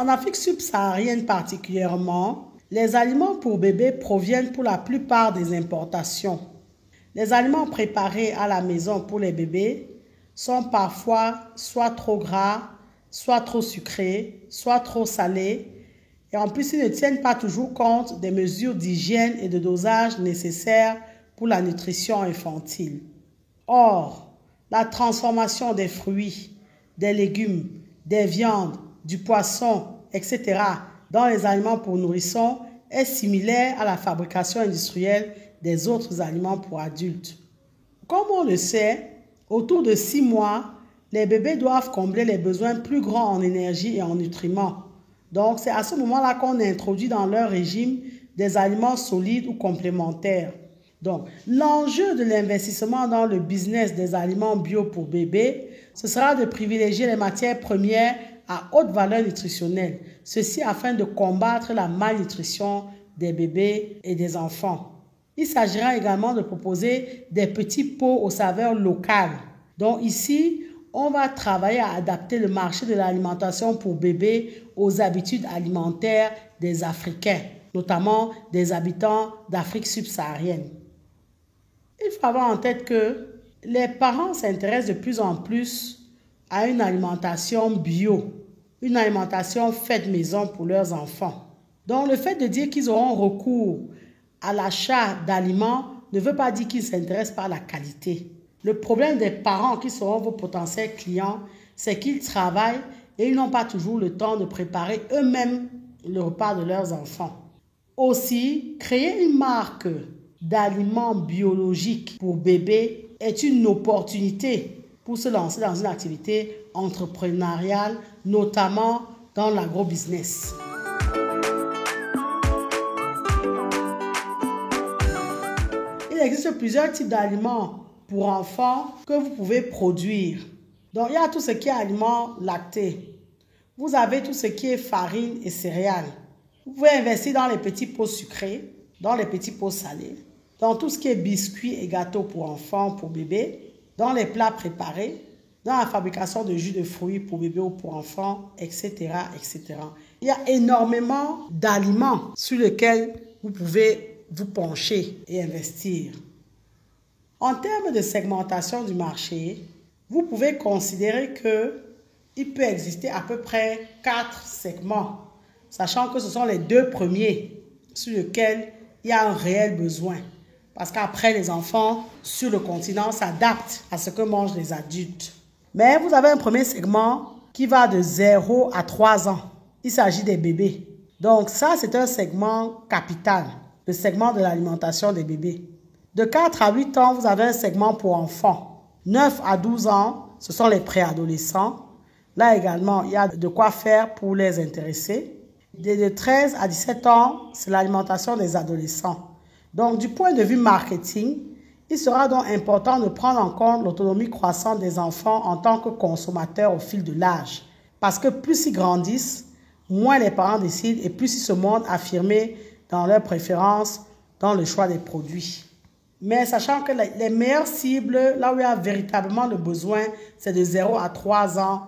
En Afrique subsaharienne particulièrement, les aliments pour bébés proviennent pour la plupart des importations. Les aliments préparés à la maison pour les bébés sont parfois soit trop gras, soit trop sucrés, soit trop salés. Et en plus, ils ne tiennent pas toujours compte des mesures d'hygiène et de dosage nécessaires pour la nutrition infantile. Or, la transformation des fruits, des légumes, des viandes, du poisson, etc. dans les aliments pour nourrissons est similaire à la fabrication industrielle des autres aliments pour adultes. Comme on le sait, autour de 6 mois, les bébés doivent combler les besoins plus grands en énergie et en nutriments. Donc, c'est à ce moment-là qu'on introduit dans leur régime des aliments solides ou complémentaires. Donc, l'enjeu de l'investissement dans le business des aliments bio pour bébés, ce sera de privilégier les matières premières à haute valeur nutritionnelle. Ceci afin de combattre la malnutrition des bébés et des enfants. Il s'agira également de proposer des petits pots aux saveurs locales. Donc ici, on va travailler à adapter le marché de l'alimentation pour bébés aux habitudes alimentaires des Africains, notamment des habitants d'Afrique subsaharienne. Il faut avoir en tête que les parents s'intéressent de plus en plus à une alimentation bio, une alimentation faite maison pour leurs enfants. Donc le fait de dire qu'ils auront recours à l'achat d'aliments ne veut pas dire qu'ils s'intéressent pas à la qualité. Le problème des parents qui seront vos potentiels clients, c'est qu'ils travaillent et ils n'ont pas toujours le temps de préparer eux-mêmes le repas de leurs enfants. Aussi, créer une marque d'aliments biologiques pour bébés est une opportunité pour se lancer dans une activité entrepreneuriale, notamment dans l'agrobusiness. Il existe plusieurs types d'aliments pour enfants que vous pouvez produire. Donc, il y a tout ce qui est aliments lactés. Vous avez tout ce qui est farine et céréales. Vous pouvez investir dans les petits pots sucrés, dans les petits pots salés, dans tout ce qui est biscuits et gâteaux pour enfants, pour bébés, dans les plats préparés, dans la fabrication de jus de fruits pour bébés ou pour enfants, etc., etc. Il y a énormément d'aliments sur lesquels vous pouvez vous pencher et investir. En termes de segmentation du marché, vous pouvez considérer qu'il peut exister à peu près 4 segments, sachant que ce sont les 2 premiers sur lesquels il y a un réel besoin. Parce qu'après, les enfants sur le continent s'adaptent à ce que mangent les adultes. Mais vous avez un premier segment qui va de 0 à 3 ans. Il s'agit des bébés. Donc ça, c'est un segment capital, le segment de l'alimentation des bébés. De 4 à 8 ans, vous avez un segment pour enfants. 9 à 12 ans, ce sont les préadolescents. Là également, il y a de quoi faire pour les intéresser. De 13 à 17 ans, c'est l'alimentation des adolescents. Donc, du point de vue marketing, il sera donc important de prendre en compte l'autonomie croissante des enfants en tant que consommateurs au fil de l'âge. Parce que plus ils grandissent, moins les parents décident et plus ils se montrent affirmés dans leurs préférences, dans le choix des produits. Mais sachant que les meilleures cibles, là où il y a véritablement le besoin, c'est de 0 à 3 ans,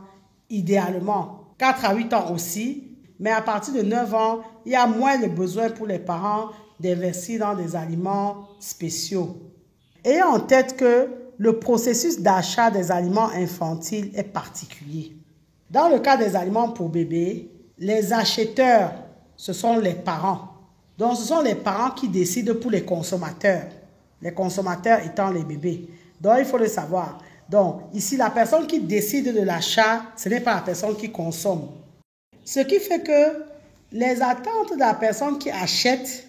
idéalement. 4 à 8 ans aussi, mais à partir de 9 ans, il y a moins de besoin pour les parents d'investir dans des aliments spéciaux. Ayez en tête que le processus d'achat des aliments infantiles est particulier. Dans le cas des aliments pour bébés, les acheteurs, ce sont les parents. Donc, ce sont les parents qui décident pour les consommateurs. Les consommateurs étant les bébés. Donc, il faut le savoir. Donc, ici, la personne qui décide de l'achat, ce n'est pas la personne qui consomme. Ce qui fait que les attentes de la personne qui achète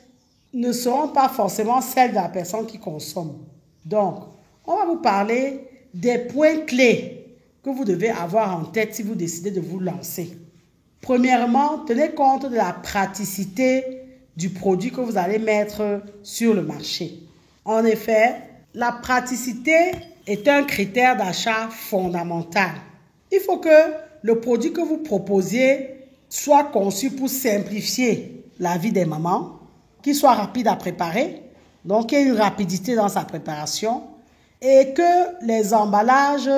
ne seront pas forcément celles de la personne qui consomme. Donc, on va vous parler des points clés que vous devez avoir en tête si vous décidez de vous lancer. Premièrement, tenez compte de la praticité du produit que vous allez mettre sur le marché. En effet, la praticité est un critère d'achat fondamental. Il faut que le produit que vous proposiez soit conçu pour simplifier la vie des mamans, qu'il soit rapide à préparer, donc qu'il y ait une rapidité dans sa préparation et que les emballages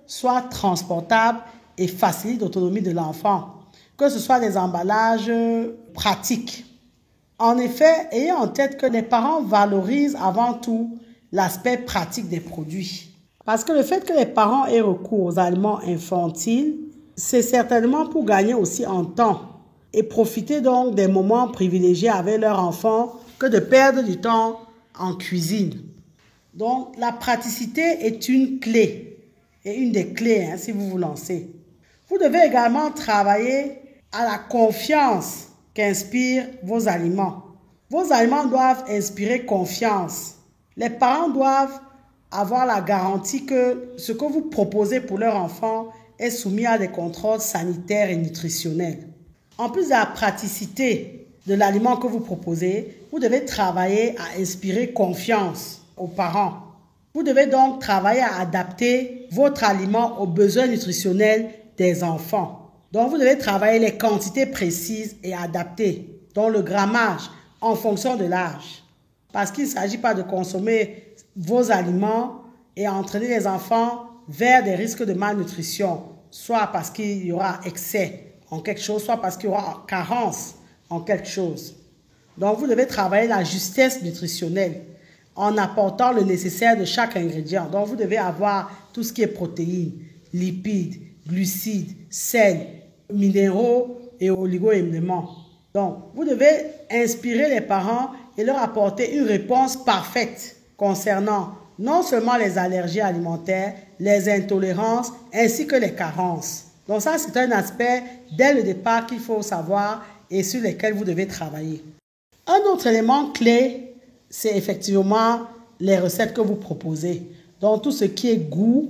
soient transportables et facilitent l'autonomie de l'enfant. que ce soit des emballages pratiques. En effet, ayez en tête que les parents valorisent avant tout l'aspect pratique des produits. Parce que le fait que les parents aient recours aux aliments infantiles, c'est certainement pour gagner aussi en temps et profiter donc des moments privilégiés avec leur enfant que de perdre du temps en cuisine. Donc, la praticité est une clé et une des clés si vous vous lancez. Vous devez également travailler à la confiance qu'inspirent vos aliments. Vos aliments doivent inspirer confiance. Les parents doivent avoir la garantie que ce que vous proposez pour leur enfant est soumis à des contrôles sanitaires et nutritionnels. En plus de la praticité de l'aliment que vous proposez, vous devez travailler à inspirer confiance aux parents. Vous devez donc travailler à adapter votre aliment aux besoins nutritionnels des enfants. Donc, vous devez travailler les quantités précises et adaptées, dont le grammage en fonction de l'âge. Parce qu'il ne s'agit pas de consommer vos aliments et entraîner les enfants vers des risques de malnutrition, soit parce qu'il y aura excès en quelque chose, soit parce qu'il y aura carence en quelque chose. Donc, vous devez travailler la justesse nutritionnelle en apportant le nécessaire de chaque ingrédient. Donc, vous devez avoir tout ce qui est protéines, lipides, glucides, sel, minéraux et oligo-éléments. Donc, vous devez inspirer les parents et leur apporter une réponse parfaite concernant non seulement les allergies alimentaires, les intolérances ainsi que les carences. Donc ça, c'est un aspect dès le départ qu'il faut savoir et sur lequel vous devez travailler. Un autre élément clé, c'est effectivement les recettes que vous proposez. Donc tout ce qui est goût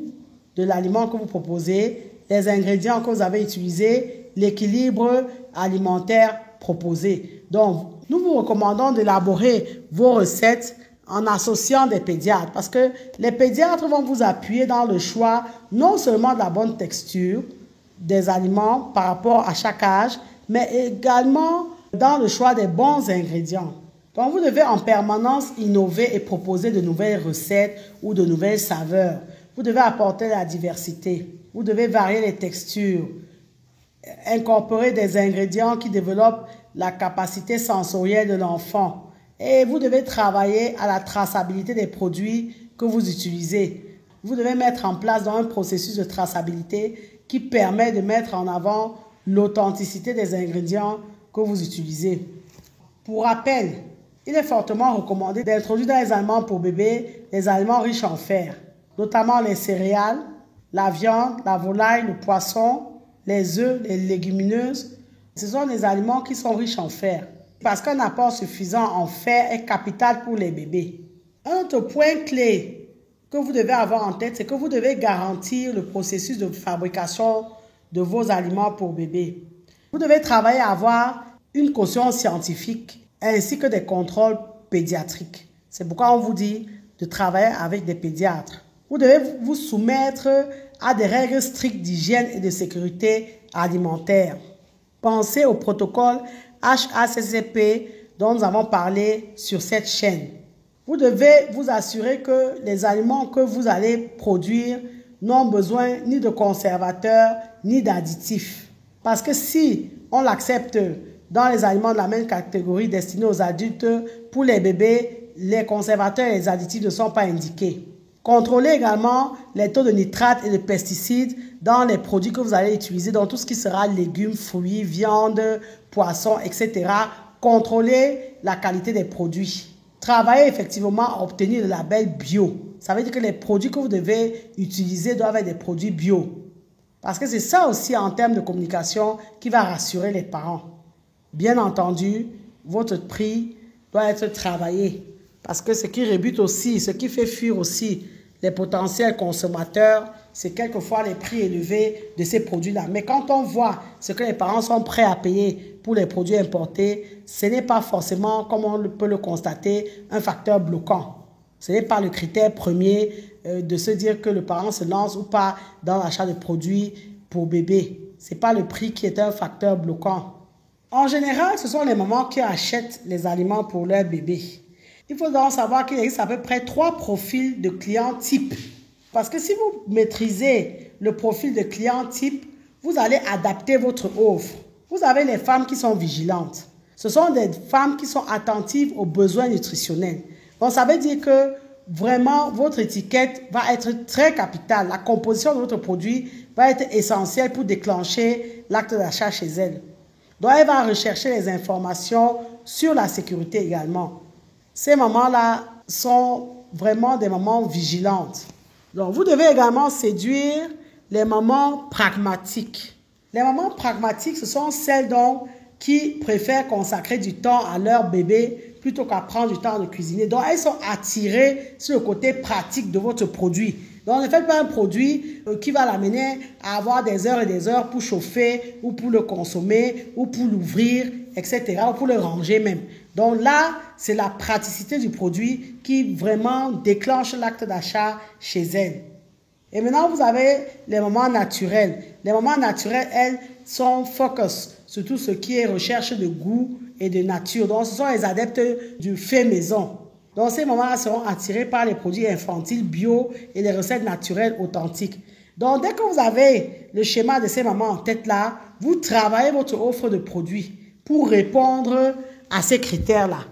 de l'aliment que vous proposez, les ingrédients que vous avez utilisés, l'équilibre alimentaire proposé. Donc, nous vous recommandons d'élaborer vos recettes en associant des pédiatres parce que les pédiatres vont vous appuyer dans le choix non seulement de la bonne texture des aliments par rapport à chaque âge, mais également dans le choix des bons ingrédients. Donc, vous devez en permanence innover et proposer de nouvelles recettes ou de nouvelles saveurs. Vous devez apporter la diversité. Vous devez varier les textures, incorporer des ingrédients qui développent la capacité sensorielle de l'enfant. Et vous devez travailler à la traçabilité des produits que vous utilisez. Vous devez mettre en place un processus de traçabilité qui permet de mettre en avant l'authenticité des ingrédients que vous utilisez. Pour rappel, il est fortement recommandé d'introduire dans les aliments pour bébés les aliments riches en fer, notamment les céréales, la viande, la volaille, le poisson, les œufs, les légumineuses. Ce sont des aliments qui sont riches en fer parce qu'un apport suffisant en fer est capital pour les bébés. Un autre point clé que vous devez avoir en tête, c'est que vous devez garantir le processus de fabrication de vos aliments pour bébés. Vous devez travailler à avoir une caution scientifique ainsi que des contrôles pédiatriques. C'est pourquoi on vous dit de travailler avec des pédiatres. Vous devez vous soumettre à des règles strictes d'hygiène et de sécurité alimentaire. Pensez au protocole HACCP dont nous avons parlé sur cette chaîne. Vous devez vous assurer que les aliments que vous allez produire n'ont besoin ni de conservateurs ni d'additifs. Parce que si on l'accepte dans les aliments de la même catégorie destinés aux adultes, pour les bébés, les conservateurs et les additifs ne sont pas indiqués. Contrôlez également les taux de nitrates et de pesticides dans les produits que vous allez utiliser, dans tout ce qui sera légumes, fruits, viande, poissons, etc. Contrôlez la qualité des produits. Travaillez effectivement à obtenir le label bio. Ça veut dire que les produits que vous devez utiliser doivent être des produits bio. Parce que c'est ça aussi en termes de communication qui va rassurer les parents. Bien entendu, votre prix doit être travaillé. Parce que ce qui rebute aussi, ce qui fait fuir aussi les potentiels consommateurs, c'est quelquefois les prix élevés de ces produits-là. Mais quand on voit ce que les parents sont prêts à payer pour les produits importés, ce n'est pas forcément, comme on peut le constater, un facteur bloquant. Ce n'est pas le critère premier de se dire que le parent se lance ou pas dans l'achat de produits pour bébé. Ce n'est pas le prix qui est un facteur bloquant. En général, ce sont les mamans qui achètent les aliments pour leur bébé. Il faut donc savoir qu'il existe à peu près 3 profils de clients type. Parce que si vous maîtrisez le profil de client type, vous allez adapter votre offre Vous avez les femmes qui sont vigilantes. Ce sont des femmes qui sont attentives aux besoins nutritionnels. Donc, ça veut dire que vraiment, votre étiquette va être très capitale. La composition de votre produit va être essentielle pour déclencher l'acte d'achat chez elle. Donc, elle va rechercher les informations sur la sécurité également. Ces mamans-là sont vraiment des mamans vigilantes. Donc, vous devez également séduire les mamans pragmatiques. Les mamans pragmatiques, ce sont celles donc qui préfèrent consacrer du temps à leur bébé plutôt qu'à prendre du temps de cuisiner. Donc, elles sont attirées sur le côté pratique de votre produit. Donc, ne faites pas un produit qui va l'amener à avoir des heures et des heures pour chauffer ou pour le consommer ou pour l'ouvrir, etc. ou pour le ranger même. Donc là, c'est la praticité du produit qui vraiment déclenche l'acte d'achat chez elles. Et maintenant, vous avez les mamans naturelles. Les mamans naturelles, elles, sont focus sur tout ce qui est recherche de goût et de nature. Donc, ce sont les adeptes du fait maison. Donc, ces mamans-là seront attirées par les produits infantiles bio et les recettes naturelles authentiques. Donc, dès que vous avez le schéma de ces mamans en tête là, vous travaillez votre offre de produits pour répondre à ces critères-là.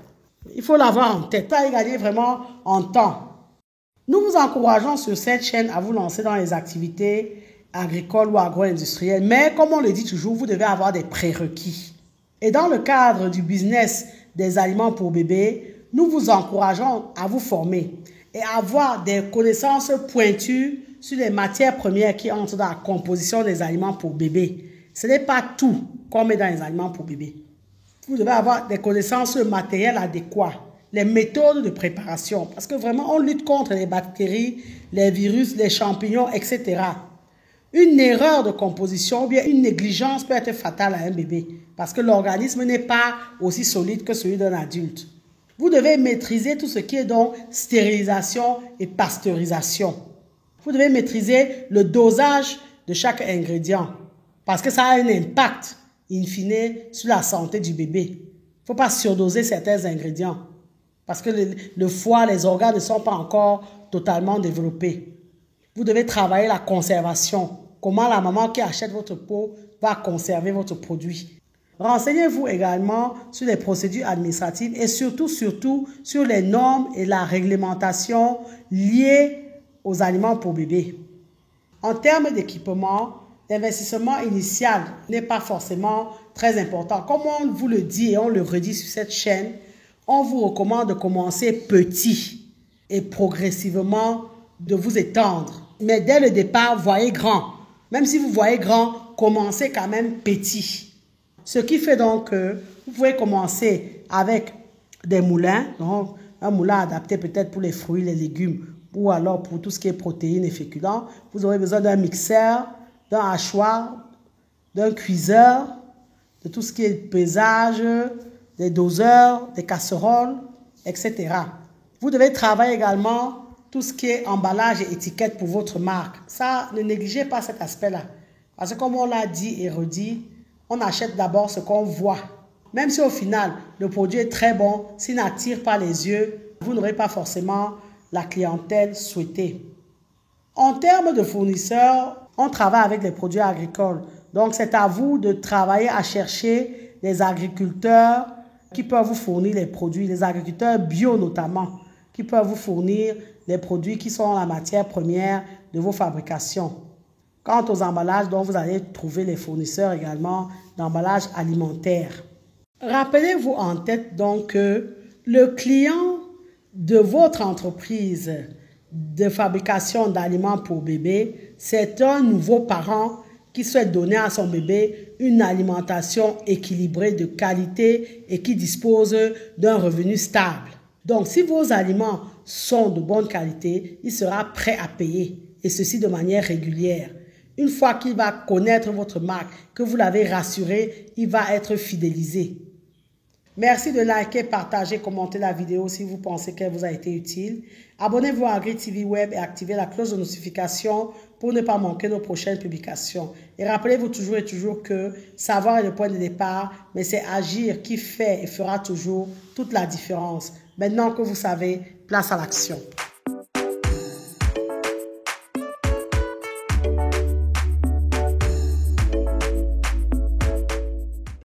Il faut l'avoir en tête. Ça va gagner vraiment en temps. Nous vous encourageons sur cette chaîne à vous lancer dans les activités agricoles ou agro-industrielles. Mais comme on le dit toujours, vous devez avoir des prérequis. Et dans le cadre du business des aliments pour bébés, nous vous encourageons à vous former et à avoir des connaissances pointues sur les matières premières qui entrent dans la composition des aliments pour bébés. Ce n'est pas tout qu'on met dans les aliments pour bébés. Vous devez avoir des connaissances matérielles adéquates, les méthodes de préparation, parce que vraiment, on lutte contre les bactéries, les virus, les champignons, etc. Une erreur de composition ou bien une négligence peut être fatale à un bébé, parce que l'organisme n'est pas aussi solide que celui d'un adulte. Vous devez maîtriser tout ce qui est donc stérilisation et pasteurisation. Vous devez maîtriser le dosage de chaque ingrédient, parce que ça a un impact, in fine, sur la santé du bébé. Il ne faut pas surdoser certains ingrédients, parce que le foie, les organes ne sont pas encore totalement développés. Vous devez travailler la conservation. Comment la maman qui achète votre pot va conserver votre produit. Renseignez-vous également sur les procédures administratives et surtout sur les normes et la réglementation liées aux aliments pour bébés. En termes d'équipement, l'investissement initial n'est pas forcément très important. Comme on vous le dit et on le redit sur cette chaîne, on vous recommande de commencer petit et progressivement de vous étendre. Mais dès le départ, voyez grand. Même si vous voyez grand, commencez quand même petit. Ce qui fait donc que vous pouvez commencer avec des moulins, donc un moulin adapté peut-être pour les fruits, les légumes, ou alors pour tout ce qui est protéines et féculents. Vous aurez besoin d'un mixeur, d'un hachoir, d'un cuiseur, de tout ce qui est pesage, des doseurs, des casseroles, etc. Vous devez travailler également tout ce qui est emballage et étiquette pour votre marque. Ça, ne négligez pas cet aspect-là. Parce que comme on l'a dit et redit, on achète d'abord ce qu'on voit. Même si au final, le produit est très bon, s'il n'attire pas les yeux, vous n'aurez pas forcément la clientèle souhaitée. En termes de fournisseurs, on travaille avec les produits agricoles. Donc, c'est à vous de travailler à chercher des agriculteurs qui peuvent vous fournir les produits, les agriculteurs bio notamment, qui peuvent vous fournir les produits qui sont la matière première de vos fabrications. Quant aux emballages, donc vous allez trouver les fournisseurs également d'emballages alimentaires. Rappelez-vous en tête donc que le client de votre entreprise de fabrication d'aliments pour bébé, c'est un nouveau parent qui souhaite donner à son bébé une alimentation équilibrée de qualité et qui dispose d'un revenu stable. Donc, si vos aliments sont de bonne qualité, il sera prêt à payer, et ceci de manière régulière. Une fois qu'il va connaître votre marque, que vous l'avez rassuré, il va être fidélisé. Merci de liker, partager, commenter la vidéo si vous pensez qu'elle vous a été utile. Abonnez-vous à Agri TV Web et activez la cloche de notification pour ne pas manquer nos prochaines publications. Et rappelez-vous toujours et toujours que savoir est le point de départ, mais c'est agir qui fait et fera toujours toute la différence. Maintenant que vous savez, place à l'action.